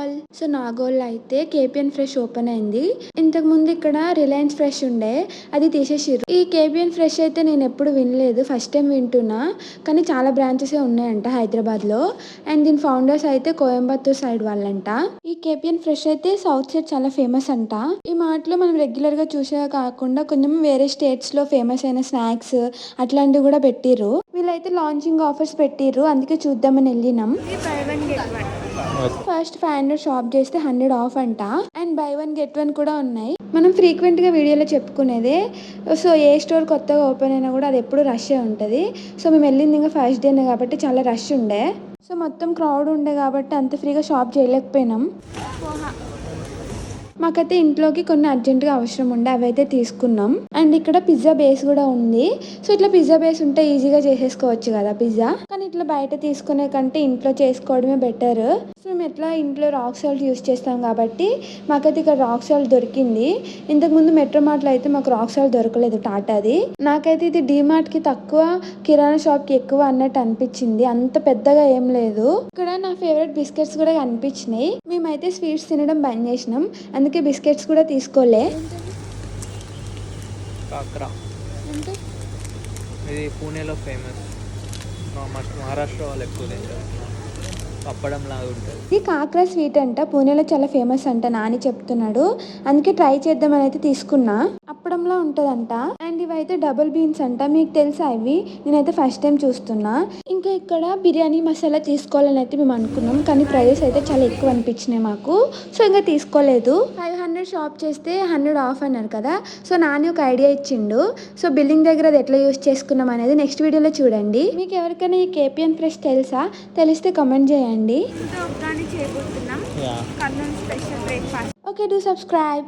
All. So నాగోల్లో అయితే KPN fresh open అయింది. ఇంతకు ముందు ఇక్కడ రిలయన్స్ ఫ్రెష్ ఉండే, అది తీసేసిర్రు. ఈ కేపిఎన్ ఫ్రెష్ అయితే నేను ఎప్పుడు వినలేదు, ఫస్ట్ టైం వింటున్నా. కానీ చాలా బ్రాంచెస్ ఉన్నాయంట హైదరాబాద్ లో. అండ్ దీని ఫౌండర్స్ అయితే కోయంబత్తూర్ సైడ్ వాళ్ళంట. ఈ కేపిఎన్ ఫ్రెష్ అయితే సౌత్ సైడ్ చాలా ఫేమస్ అంట. ఈ మార్ట్ లో మనం రెగ్యులర్ గా చూసే కాకుండా కొంచెం వేరే స్టేట్స్ లో ఫేమస్ అయిన స్నాక్స్ అట్లాంటివి కూడా పెట్టిర్రు. వీళ్ళైతే లాంచింగ్ ఆఫర్స్ పెట్టిర్రు, అందుకే చూద్దామని వెళ్ళినాం. ఫస్ట్ 500 షాప్ చేస్తే 100 ఆఫ్ అంట. అండ్ బై 1 get 1 కూడా ఉన్నాయి. మనం ఫ్రీక్వెంట్ గా వీడియోలో చెప్పుకునేదే. సో ఏ స్టోర్ కొత్తగా ఓపెన్ అయినా కూడా అది ఎప్పుడు రష్ ఉంటది. సో మేము వెళ్ళింది ఇంకా ఫస్ట్ డేనే కాబట్టి చాలా రష్ ఉండే. సో మొత్తం క్రౌడ్ ఉండే కాబట్టి అంత ఫ్రీగా షాప్ చేయలేకపోయినాం. మాకైతే ఇంట్లోకి కొన్ని అర్జెంటుగా అవసరం ఉండే, అవైతే తీసుకున్నాం. అండ్ ఇక్కడ పిజ్జా బేస్ కూడా ఉంది. సో ఇట్లా పిజ్జా బేస్ ఉంటే ఈజీగా చేసేసుకోవచ్చు కదా పిజ్జా. కానీ ఇట్లా బయట తీసుకునే కంటే ఇంట్లో చేసుకోవడమే బెటర్. సో మేము ఎట్లా ఇంట్లో రాక్ సాల్ట్ యూస్ చేస్తాం కాబట్టి మాకైతే ఇక్కడ రాక్ సాల్ట్ దొరికింది. ఇంతకుముందు మెట్రో మార్ట్లో అయితే మాకు రాక్ సాల్ట్ దొరకలేదు టాటాది. నాకైతే ఇది డీమార్ట్ కి తక్కువ, కిరాణా షాప్ కి ఎక్కువ అన్నట్టు అనిపించింది. అంత పెద్దగా ఏం లేదు. ఇక్కడ నా ఫేవరెట్ బిస్కెట్స్ కూడా కనిపించినాయి. మేమైతే స్వీట్స్ తినడం బంద్ చేసినాం, అందుకే బిస్కెట్స్ కూడా తీసుకోలే. కాక్రా ఇది పూణేలో ఫేమస్, మహారాష్ట్ర వాళ్ళు ఎక్కువ తింటారు. పప్పడం లాగా ఉంటుంది. ఇది కాక్రా స్వీట్ అంట, పూణేలో చాలా ఫేమస్ అంట నాని చెప్తున్నాడు. అందుకే ట్రై చేద్దామని అయితే తీసుకున్నా. అప్పడంలా ఉంటదంట. అండ్ ఇవైతే డబుల్ బీన్స్ అంట, మీకు తెలుసా ఇవి? నేనైతే ఫస్ట్ టైం చూస్తున్నా. ఇంకా ఇక్కడ బిర్యానీ మసాలా తీసుకోవాలని అయితే మేము అనుకున్నాం, కానీ ప్రైజెస్ అయితే చాలా ఎక్కువ అనిపించినాయి మాకు. సో ఇంకా తీసుకోలేదు. 500 షాప్ చేస్తే 100 ఆఫ్ అన్నారు కదా. సో నాని ఒక ఐడియా ఇచ్చిండు. సో బిల్డింగ్ దగ్గర అది ఎట్లా యూస్ చేసుకున్నాం అనేది నెక్స్ట్ వీడియోలో చూడండి. మీకు ఎవరికైనా ఈ కేపిఎన్ ఫ్రెష్ తెలుసా? తెలిస్తే కామెంట్ చేయండి. చేయబోతున్నాం. Kurnool special breakfast. Okay, do subscribe.